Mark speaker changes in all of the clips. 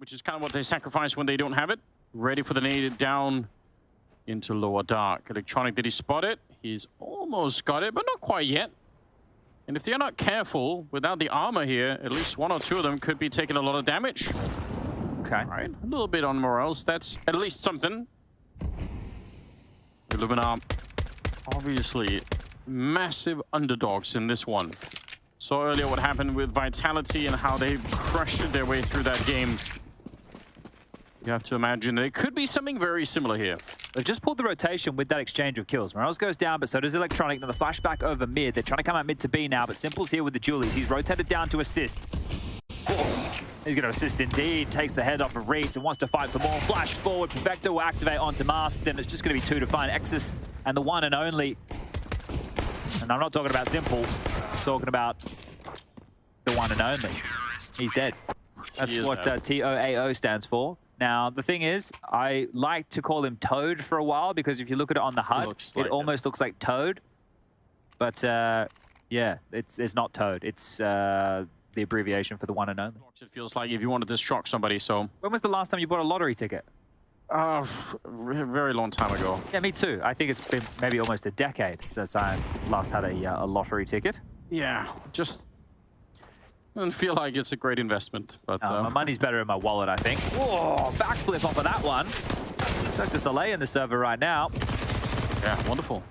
Speaker 1: which is kind of what they sacrifice when they don't have it. Ready for the nade down into lower dark. Electronic, did he spot it? He's almost got it, but not quite yet. And if they're not careful, without the armor here, at least one or two of them could be taking a lot of damage.
Speaker 2: Okay.
Speaker 1: All right, a little bit on morals. That's at least something. Illuminar, obviously, massive underdogs in this one. Saw earlier what happened with Vitality and how they crushed their way through that game. You have to imagine there could be something very similar here.
Speaker 2: They've just pulled the rotation with that exchange of kills. Morales goes down, but so does Electronic. Now the flashback over mid. They're trying to come out mid to B now, but Simple's here with the Julies. He's rotated down to assist. Oh, he's going to assist indeed. Takes the head off of Reeds and wants to fight for more. Flash forward. Perfecto will activate onto Mask. Then it's just going to be 2 to find Exus and the one and only. And I'm not talking about Simple. I'm talking about the one and only. He's dead. That's what TOAO stands for. Now, the thing is, I like to call him Toad for a while, because if you look at it on the HUD, it almost looks like Toad. But, yeah, it's not Toad. It's the abbreviation for the one and only.
Speaker 1: It feels like if you wanted to shock somebody, so...
Speaker 2: When was the last time you bought a lottery ticket?
Speaker 1: A very long time ago.
Speaker 2: Yeah, me too. I think it's been maybe almost a decade since I last had a lottery ticket.
Speaker 1: Yeah, just... doesn't feel like it's a great investment, but...
Speaker 2: my money's better in my wallet, I think. Whoa, backflip off of that one. Cirque du Soleil in the server right now.
Speaker 1: Yeah, wonderful.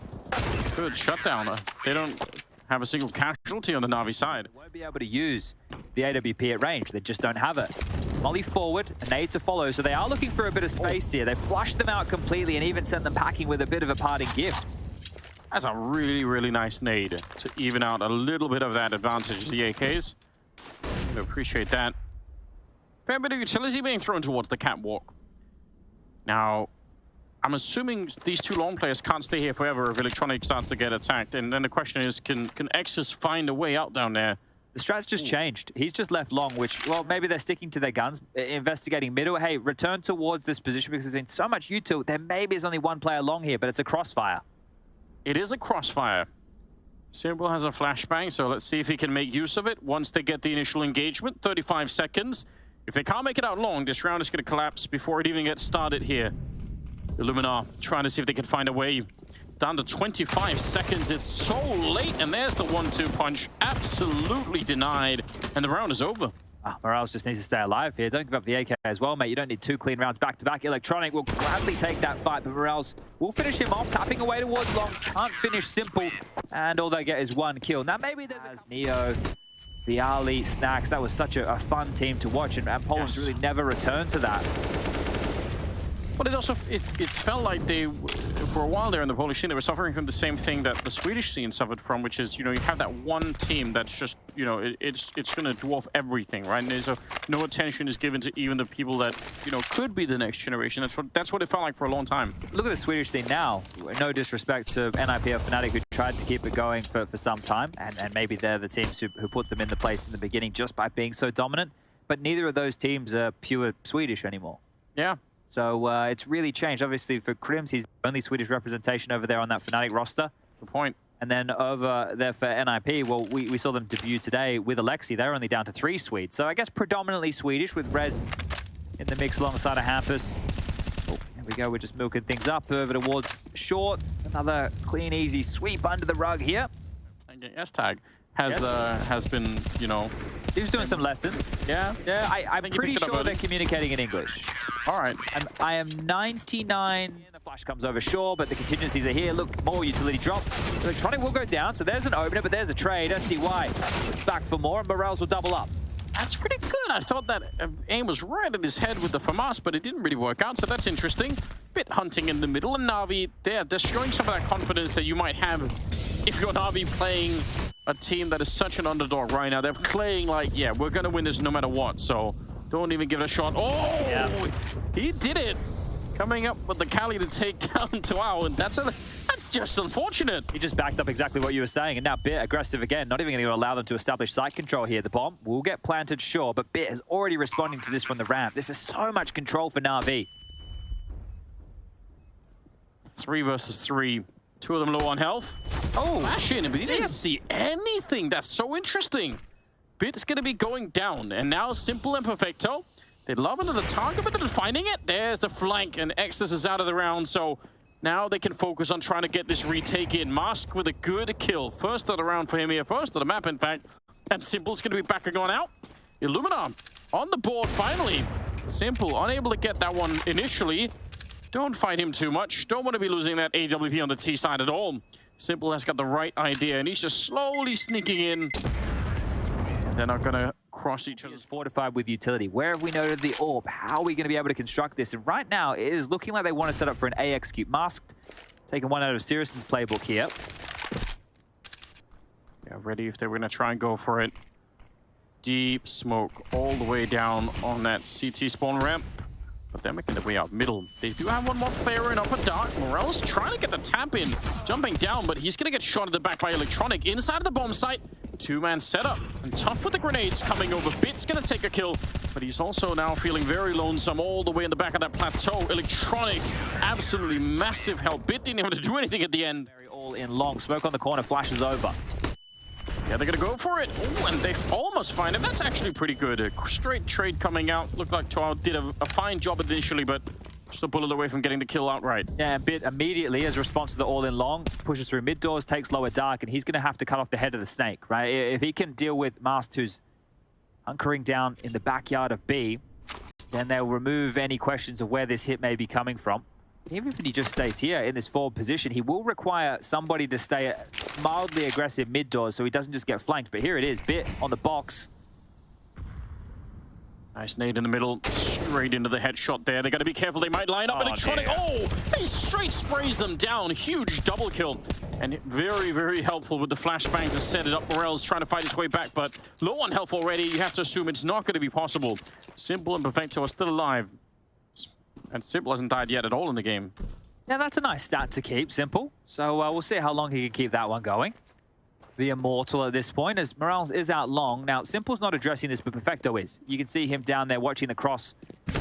Speaker 1: Good shutdown. They don't have a single casualty on the NaVi side.
Speaker 2: They won't be able to use the AWP at range. They just don't have it. Molly forward, a nade to follow, so they are looking for a bit of space here. They flushed them out completely and even sent them packing with a bit of a parting gift.
Speaker 1: That's a really, really nice nade to even out a little bit of that advantage of the AKs. I appreciate that. Fair bit of utility being thrown towards the catwalk. Now, I'm assuming these two long players can't stay here forever if Electronic starts to get attacked. And then the question is, can Exus find a way out down there?
Speaker 2: The strat's just changed. He's just left long, which, well, maybe they're sticking to their guns, investigating middle. Hey, return towards this position because there's been so much util. There maybe is only one player long here, but it's a crossfire.
Speaker 1: It is a crossfire. Simple has a flashbang, so let's see if he can make use of it once they get the initial engagement. 35 seconds. If they can't make it out long, this round is going to collapse before it even gets started here. Illuminar trying to see if they can find a way. Down to 25 seconds. It's so late, and there's the 1-2 punch. Absolutely denied, and the round is over.
Speaker 2: Morales just needs to stay alive here. Don't give up the AK as well, mate. You don't need 2 clean rounds back-to-back. Electronic will gladly take that fight, but Morales will finish him off, tapping away towards long. Can't finish Simple, and all they get is 1 kill. Now, maybe there's Neo, Viali, Snacks. That was such a fun team to watch, and Poland's really never returned to that.
Speaker 1: But it also it felt like they, for a while there in the Polish scene, they were suffering from the same thing that the Swedish scene suffered from, which is, you know, you have that one team that's just, you know, it's going to dwarf everything, right? And so no attention is given to even the people that, you know, could be the next generation. That's what it felt like for a long time.
Speaker 2: Look at the Swedish scene now. No disrespect to NIP or Fnatic, who tried to keep it going for some time, and maybe they're the teams who put them in the place in the beginning just by being so dominant. But neither of those teams are pure Swedish anymore.
Speaker 1: Yeah.
Speaker 2: So it's really changed. Obviously, for Krims, he's the only Swedish representation over there on that Fnatic roster.
Speaker 1: Good point.
Speaker 2: And then over there for NIP, well, we saw them debut today with Alexi. They're only down to 3 Swedes. So I guess predominantly Swedish, with Rez in the mix alongside of Hampus. Oh, here we go. We're just milking things up over towards short. Another clean, easy sweep under the rug here.
Speaker 1: S-Tag has been, you know...
Speaker 2: He was doing some lessons.
Speaker 1: Yeah.
Speaker 2: Yeah, I'm pretty sure they're communicating in English.
Speaker 1: All right.
Speaker 2: And I am 99... The flash comes over shore, but the contingencies are here. Look, more utility dropped. Electronic will go down, so there's an opener, but there's a trade. SDY it's back for more, and Morales will double up.
Speaker 1: That's pretty good. I thought that aim was right at his head with the FAMAS, but it didn't really work out, so that's interesting. Bit hunting in the middle, and NaVi, they're showing some of that confidence that you might have if you're NaVi playing a team that is such an underdog right now. They're playing like, yeah, we're going to win this no matter what, so don't even give it a shot. Oh, yeah. He did it. Coming up with the Cali to take down Tuao, and that's just unfortunate.
Speaker 2: He just backed up exactly what you were saying, and now Bit aggressive again, not even going to allow them to establish site control here. The bomb will get planted, sure, but Bit is already responding to this from the ramp. This is so much control for NaVi.
Speaker 1: 3 versus 3. 2 of them low on health. Oh, flash in, but he didn't see anything. That's so interesting. Bit is going to be going down, and now Simple and Perfecto, They love another target, but they're finding it. There's the flank, and Exodus is out of the round, so now they can focus on trying to get this retake in. Mask with a good kill. First of the round for him here. First of the map, in fact. And Simple's going to be back and going out. Illuminar on the board finally. Simple, unable to get that one initially. Don't fight him too much. Don't want to be losing that AWP on the T side at all. Simple has got the right idea, and he's just slowly sneaking in. They're not going to cross each other.
Speaker 2: Is fortified with utility. Where have we noted the AWP? How are we going to be able to construct this? And right now, it is looking like they want to set up for an AX cube. Masked, taking one out of Siriuson's playbook here.
Speaker 1: Yeah, ready if they were going to try and go for it. Deep smoke all the way down on that CT spawn ramp. But they're making their way out middle. They do have one more player in upper dark. Morel's trying to get the tap in, jumping down, but he's going to get shot at the back by Electronic. Inside of the bomb site, two-man setup. And tough with the grenades coming over. Bit's going to take a kill, but he's also now feeling very lonesome all the way in the back of that plateau. Electronic, absolutely massive help. Bit didn't have to do anything at the end.
Speaker 2: All in long. Smoke on the corner, flashes over.
Speaker 1: Yeah, they're going to go for it. Ooh, and they almost find it. That's actually pretty good. A straight trade coming out. Looked like Toa did a fine job initially, but just a bullet away from getting the kill outright.
Speaker 2: Yeah, and Bit immediately, as a response to the all-in long, pushes through mid doors, takes lower dark, and he's going to have to cut off the head of the snake, right? If he can deal with Masked, who's hunkering down in the backyard of B, then they'll remove any questions of where this hit may be coming from. Even if he just stays here in this forward position, he will require somebody to stay mildly aggressive mid doors so he doesn't just get flanked. But here it is, Bit on the box.
Speaker 1: Nice nade in the middle, straight into the headshot there. They got to be careful. They might line up. Electronic. Oh, he straight sprays them down. Huge double kill. And very, very helpful with the flashbang to set it up. Morel's trying to fight his way back, but low on health already. You have to assume it's not going to be possible. Simple and Perfecto are still alive. And Simple hasn't died yet at all in the game.
Speaker 2: Yeah, that's a nice stat to keep, Simple. So we'll see how long he can keep that one going. The Immortal at this point, as Morales is out long. Now, Simple's not addressing this, but Perfecto is. You can see him down there watching the cross.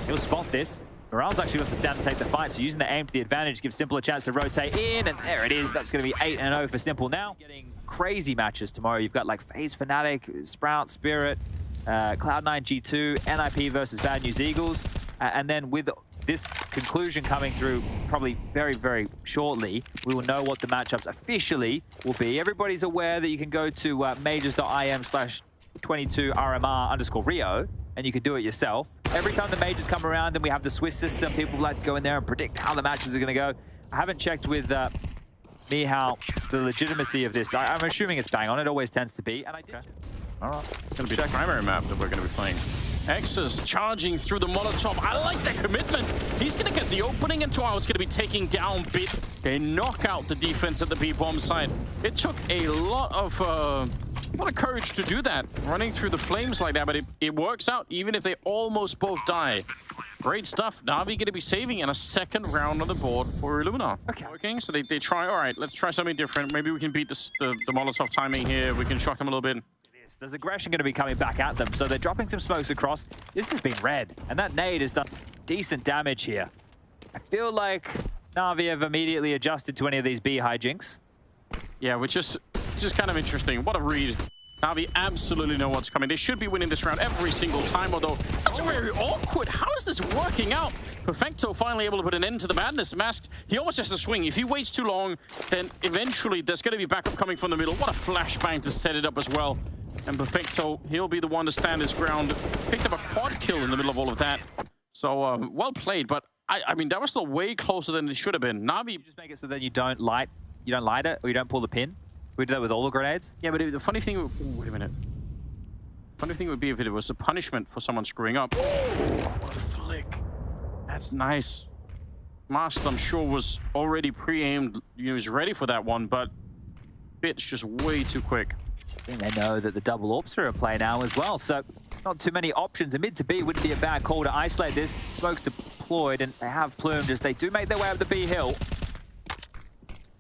Speaker 2: He'll spot this. Morales actually wants to stand and take the fight, so using the aim to the advantage gives Simple a chance to rotate in, and there it is. That's going to be 8-0 for Simple now. Getting crazy matches tomorrow. You've got like FaZe Fnatic, Sprout, Spirit, Cloud9 G2, NIP versus Bad News Eagles, and then with this conclusion coming through probably very, very shortly, we will know what the matchups officially will be. Everybody's aware that you can go to majors.im/22RMR_Rio, and you can do it yourself. Every time the majors come around and we have the Swiss system, people like to go in there and predict how the matches are going to go. I haven't checked with Mihal the legitimacy of this. I'm assuming it's bang on. It always tends to be. And I did. Okay.
Speaker 1: All right. It's going to be the primary map that we're going to be playing. Exus charging through the Molotov. I like that commitment. He's going to get the opening, and Toa is going to be taking down Bit. They knock out the defense at the B-bomb side. It took a lot of courage to do that, running through the flames like that, but it works out, even if they almost both die. Great stuff. NaVi going to be saving in a second round on the board for Illuminar. Okay. Working, so they try, all right, let's try something different. Maybe we can beat the Molotov timing here. We can shock them a little bit.
Speaker 2: There's aggression going to be coming back at them, so they're dropping some smokes across. This has been red, and that nade has done decent damage here. I feel like NaVi have immediately adjusted to any of these B hijinks.
Speaker 1: Yeah, which is just kind of interesting. What a read. NaVi absolutely know what's coming. They should be winning this round every single time, although that's very awkward. How is this working out? Perfecto finally able to put an end to the madness. Masked, he almost has to swing. If he waits too long, then eventually there's going to be backup coming from the middle. What a flashbang to set it up as well. And Perfecto, he'll be the one to stand his ground. Picked up a quad kill in the middle of all of that. So, well played, but I mean, that was still way closer than it should have been. NaVi...
Speaker 2: Just make it so that you don't light it, or you don't pull the pin. We do that with all the grenades.
Speaker 1: Yeah, but the funny thing... Ooh, wait a minute. Funny thing would be if it was a punishment for someone screwing up. Oh, what a flick. That's nice. Masked, I'm sure, was already pre-aimed. He was ready for that one, but Bit's just way too quick.
Speaker 2: I think they know that the double AWPs are in play now as well, so not too many options. A mid to B wouldn't be a bad call to isolate this. Smoke's deployed, and they have plumed as they do make their way up the B hill.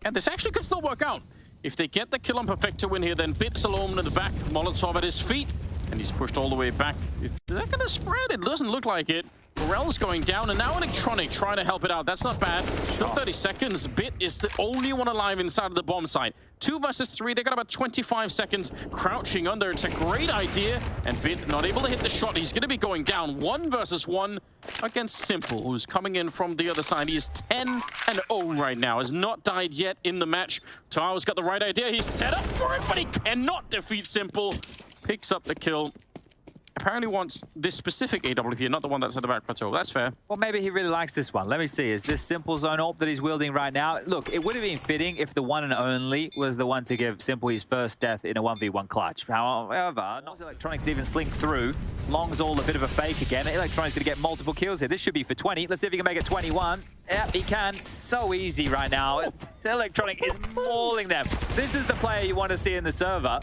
Speaker 1: And this actually could still work out. If they get the kill on Perfecto in here, then Bit's alone in the back, Molotov at his feet, and he's pushed all the way back. Is that going to spread? It doesn't look like it. Morel's going down, and now Electronic trying to help it out. That's not bad. Still 30 seconds. Bit is the only one alive inside of the bomb site. 2 versus 3. They got about 25 seconds crouching under. It's a great idea, and Bit not able to hit the shot. He's going to be going down 1 versus 1 against Simple, who's coming in from the other side. He is 10-0 right now. Has not died yet in the match. Tao's got the right idea. He's set up for it, but he cannot defeat Simple. Picks up the kill. Apparently wants this specific AWP, not the one that's at the back plateau. That's fair.
Speaker 2: Well, maybe he really likes this one. Let me see. Is this Simple Zone AWP that he's wielding right now? Look, it would have been fitting if the one and only was the one to give Simple his first death in a 1v1 clutch. However, not Electronics even slink through. Long's all a bit of a fake again. Electronics going to get multiple kills here. This should be for 20. Let's see if he can make it 21. Yep, he can. So easy right now. Electronic is mauling them. This is the player you want to see in the server.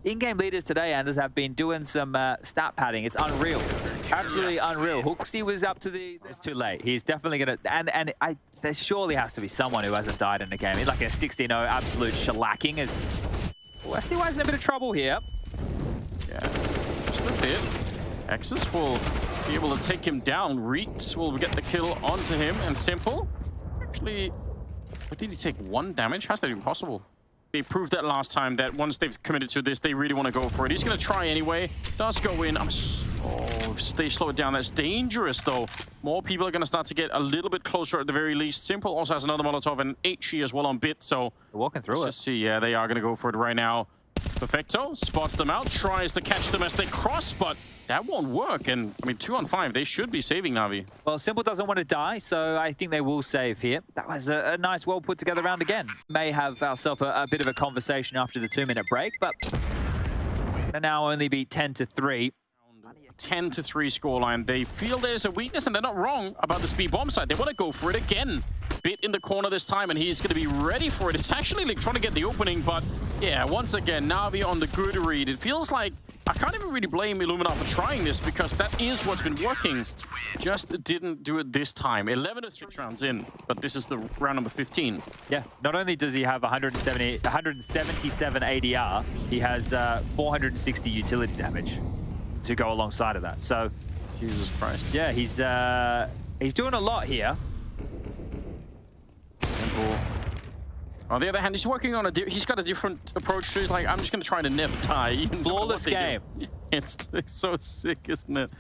Speaker 2: In-game leaders today, Anders, have been doing some stat padding. It's unreal. Absolutely unreal. Hooksy was up to the... It's too late. He's definitely going to... There surely has to be someone who hasn't died in the game. He's like a 16-0 absolute shellacking. As SDY's in a bit of trouble here.
Speaker 1: Yeah, just a bit. Exus will be able to take him down. Reeks will get the kill onto him. And Simple, actually... What did he take? 1 damage? How's that even possible? They proved that last time that once they've committed to this, they really want to go for it. He's going to try anyway. Does go in. They slow it down. That's dangerous, though. More people are going to start to get a little bit closer at the very least. Simple also has another Molotov and HE as well on Bit, so...
Speaker 2: They're walking through it.
Speaker 1: Let's see. Yeah, they are going to go for it right now. Perfecto spots them out, tries to catch them as they cross, but that won't work. And, I mean, 2 on 5, they should be saving Navi.
Speaker 2: Well, Simple doesn't want to die, so I think they will save here. That was a nice, well put together round again. May have ourselves a bit of a conversation after the 2-minute break, but it'll now only be 10-3.
Speaker 1: 10-3 scoreline. They feel there's a weakness, and they're not wrong about this B bomb side. They want to go for it again. Bit in the corner this time, and he's going to be ready for it. It's actually like trying to get the opening, but yeah, once again, Navi on the good read. It feels like I can't even really blame Illuminar for trying this because that is what's been working. Just didn't do it this time. 11-6 rounds in, but this is the round number 15.
Speaker 2: Yeah, not only does he have 177 ADR, he has 460 utility damage to go alongside of that. So,
Speaker 1: Jesus Christ.
Speaker 2: Yeah, he's doing a lot here.
Speaker 1: Simple. On the other hand, he's working on he's got a different approach. So he's like, I'm just going to try to never die.
Speaker 2: Flawless game.
Speaker 1: It's so sick, isn't it?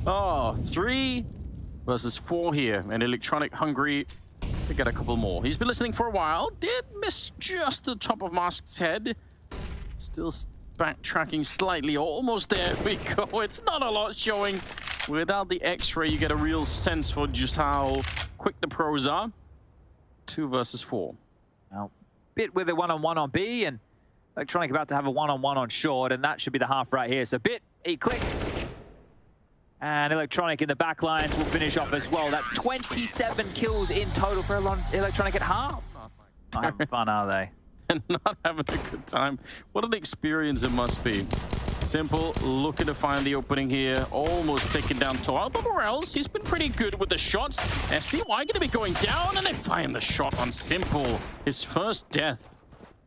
Speaker 1: Oh, 3 versus 4 here. And Electronic hungry to get a couple more. He's been listening for a while. Did miss just the top of Mask's head. Still backtracking slightly. Almost there we go. It's not a lot showing. Without the X-ray, you get a real sense for just how quick the pros are. 2 versus 4.
Speaker 2: Now, Bit with a 1-on-1 on B, and Electronic about to have a 1-on-1 on short, and that should be the half right here. So Bit, he clicks. And Electronic in the back lines will finish off as well. That's 27 kills in total for Electronic at half. Not having fun, are they?
Speaker 1: And not having a good time. What an experience it must be. Simple, looking to find the opening here. Almost taking down Toil, but Morels, he's been pretty good with the shots. SDY going to be going down, and they find the shot on Simple. His first death.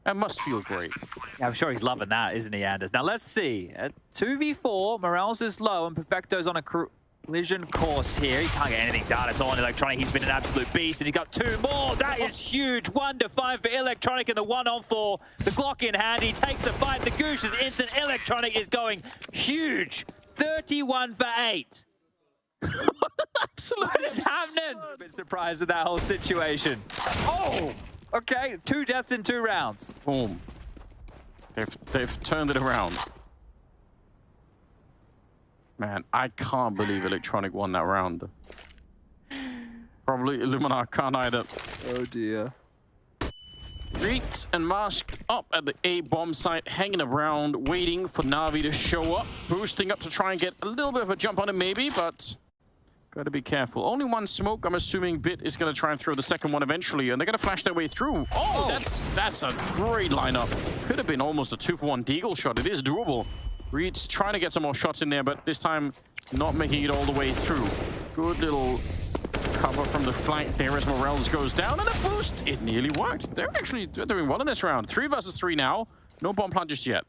Speaker 1: That must feel great.
Speaker 2: Yeah, I'm sure he's loving that, isn't he, Anders? Now, let's see. At 2v4, Morels is low, and Perfecto's on a collision course here. He can't get anything done at all on Electronic. He's been an absolute beast, and he's got 2 more. That is huge. 1-5 for Electronic in the 1-on-4. The Glock in hand. He takes the fight. The Goosh is instant. Electronic is going huge. 31 for 8.
Speaker 1: Absolutely.
Speaker 2: What is happening? I'm a bit surprised with that whole situation. Oh, okay. 2 deaths in 2 rounds.
Speaker 1: Boom. They've turned it around. Man, I can't believe Electronic won that round. Probably Illuminar can't either.
Speaker 2: Oh dear.
Speaker 1: Reeked and Mask up at the A bomb site, hanging around, waiting for Navi to show up. Boosting up to try and get a little bit of a jump on him maybe, but gotta be careful. Only 1 smoke. I'm assuming Bit is gonna try and throw the second one eventually, and they're gonna flash their way through. Oh, that's a great lineup. Could have been almost a 2-for-1 deagle shot. It is doable. Reed's trying to get some more shots in there, but this time not making it all the way through. Good little cover from the flank there as Morels goes down, and a boost. It nearly worked. They're doing well in this round. 3 versus 3 now. No bomb plant just yet.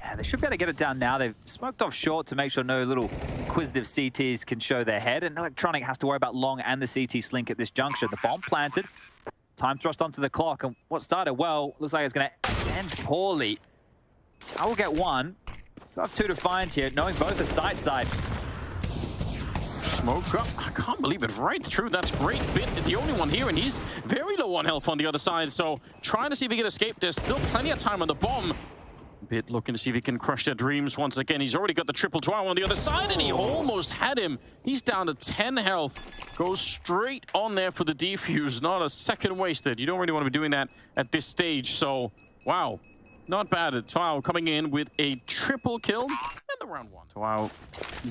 Speaker 2: Yeah, they should be able to get it down now. They've smoked off short to make sure no little inquisitive CTs can show their head. And Electronic has to worry about long and the CT slink at this juncture. The bomb planted. Time thrust onto the clock. And what started well looks like it's going to end poorly. I will get one. Still have two to find here, knowing both are side.
Speaker 1: Smoke up. I can't believe it. Right through. That's great. Bit the only one here, and he's very low on health on the other side. So trying to see if he can escape. There's still plenty of time on the bomb. Bit looking to see if he can crush their dreams once again. He's already got the triple twirl on the other side, and he almost had him. He's down to 10 health. Goes straight on there for the defuse. Not a second wasted. You don't really want to be doing that at this stage. So, wow. Not bad. Twao coming in with a triple kill in the round one. Twao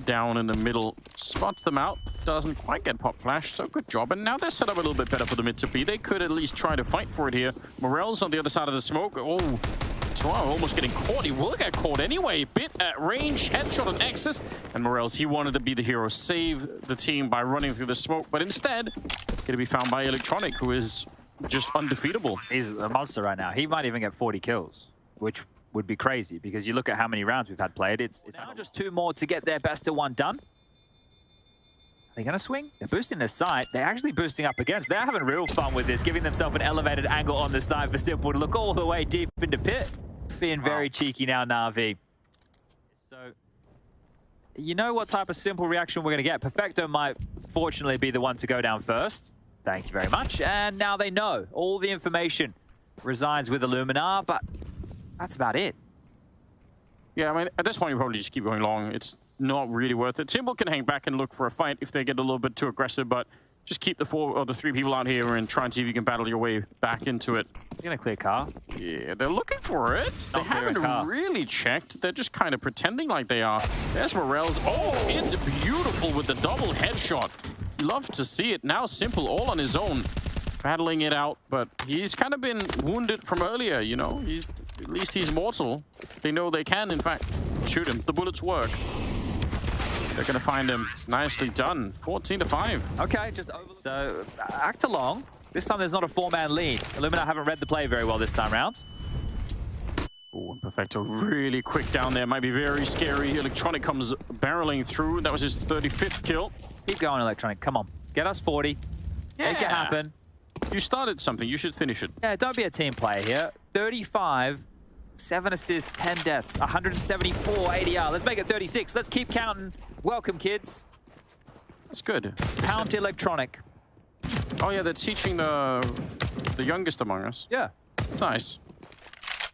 Speaker 1: down in the middle. Spots them out. Doesn't quite get pop flash. So good job. And now they're set up a little bit better for the mid to be. They could at least try to fight for it here. Morel's on the other side of the smoke. Oh, Twao almost getting caught. He will get caught anyway. Bit at range. Headshot on Nexus. And Morels, he wanted to be the hero. Save the team by running through the smoke. But instead, going to be found by Electronic, who is just undefeatable.
Speaker 2: He's a monster right now. He might even get 40 kills. Which would be crazy, because you look at how many rounds we've had played. It's now just two more to get their best of one done. Are they going to swing? They're boosting their side. They're actually boosting up against. They're having real fun with this, giving themselves an elevated angle on the side for Simple to look all the way deep into pit. Being very cheeky now, NaVi. So, you know what type of Simple reaction we're going to get. Perfecto might, fortunately, be the one to go down first. Thank you very much. And now they know. All the information resides with Illuminar, but that's about it.
Speaker 1: Yeah, I mean, at this point, you probably just keep going long. It's not really worth it. Simple can hang back and look for a fight if they get a little bit too aggressive, but just keep the 4 or the 3 people out here and try and see if you can battle your way back into it.
Speaker 2: You're going to clear car?
Speaker 1: Yeah, they're looking for it. They haven't really checked. They're just kind of pretending like they are. There's Morels. Oh, it's beautiful with the double headshot. Love to see it. Now Simple all on his own, battling it out, but he's kind of been wounded from earlier, you know? At least he's mortal. They know they can, in fact, shoot him. The bullets work. They're going to find him. Nicely done. 14-5.
Speaker 2: Okay, just over. So, act along. This time there's not a 4-man lead. Illuminar haven't read the play very well this time round.
Speaker 1: Oh, Perfecto really quick down there. Might be very scary. Electronic comes barreling through. That was his 35th kill.
Speaker 2: Keep going, Electronic. Come on. Get us 40. Yeah. Make it happen.
Speaker 1: You started something. You should finish it.
Speaker 2: Yeah, don't be a team player here. 35, 7 assists, 10 deaths, 174 ADR. Let's make it 36. Let's keep counting. Welcome, kids.
Speaker 1: That's good.
Speaker 2: Count Electronic.
Speaker 1: Oh, yeah, they're teaching the youngest among us.
Speaker 2: Yeah.
Speaker 1: It's nice.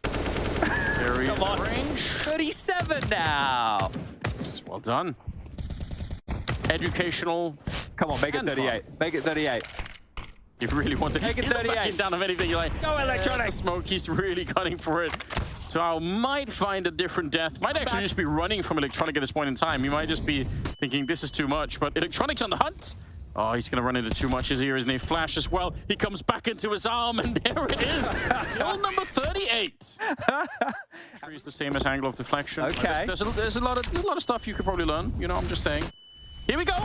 Speaker 1: There he is in range.
Speaker 2: 37 now.
Speaker 1: This is well done. Educational.
Speaker 2: Come on, make it 38. Fun. Make it 38.
Speaker 1: He really wants it.
Speaker 2: Make it 38.
Speaker 1: Down of anything. You're like,
Speaker 2: go Electronic.
Speaker 1: Smoke. He's really gunning for it. So I might find a different death. Might actually just be running from Electronic at this point in time. You might just be thinking this is too much, but Electronic's on the hunt. Oh, he's going to run into too much here, isn't he? Flash as well. He comes back into his arm, and there it is. Kill number 38. It's the same as angle of deflection.
Speaker 2: Okay.
Speaker 1: There's a lot of stuff you could probably learn. You know, I'm just saying. Here we go.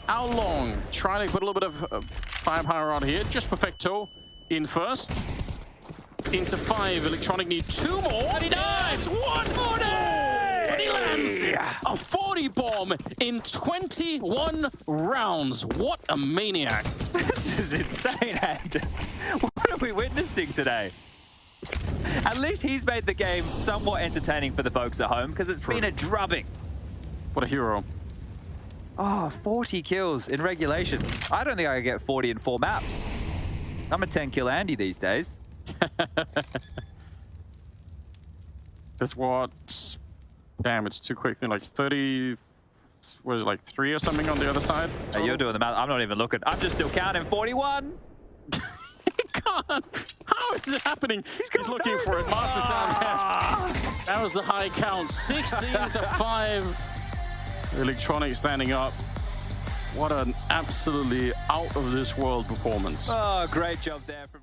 Speaker 1: How long? Trying to put a little bit of firepower on here. Just Perfecto in first. Into 5. Electronic need 2 more. And he dies. 140! And he lands a 40 bomb in 21 rounds. What a maniac.
Speaker 2: This is insane, Anders. What are we witnessing today? At least he's made the game somewhat entertaining for the folks at home, because it's been a drubbing.
Speaker 1: What a hero.
Speaker 2: Oh, 40 kills in regulation. I don't think I could get 40 in 4 maps. I'm a 10-kill Andy these days.
Speaker 1: That's what... Damn, it's too quick. Like 30... What is it, like 3 or something on the other side?
Speaker 2: Hey, you're doing the math. I'm not even looking. I'm just still counting. 41!
Speaker 1: He can't! How is it happening? He's looking for it. Master's down there. That was the high count. 16-5. Electronic standing up. What an absolutely out-of-this-world performance.
Speaker 2: Oh, great job there from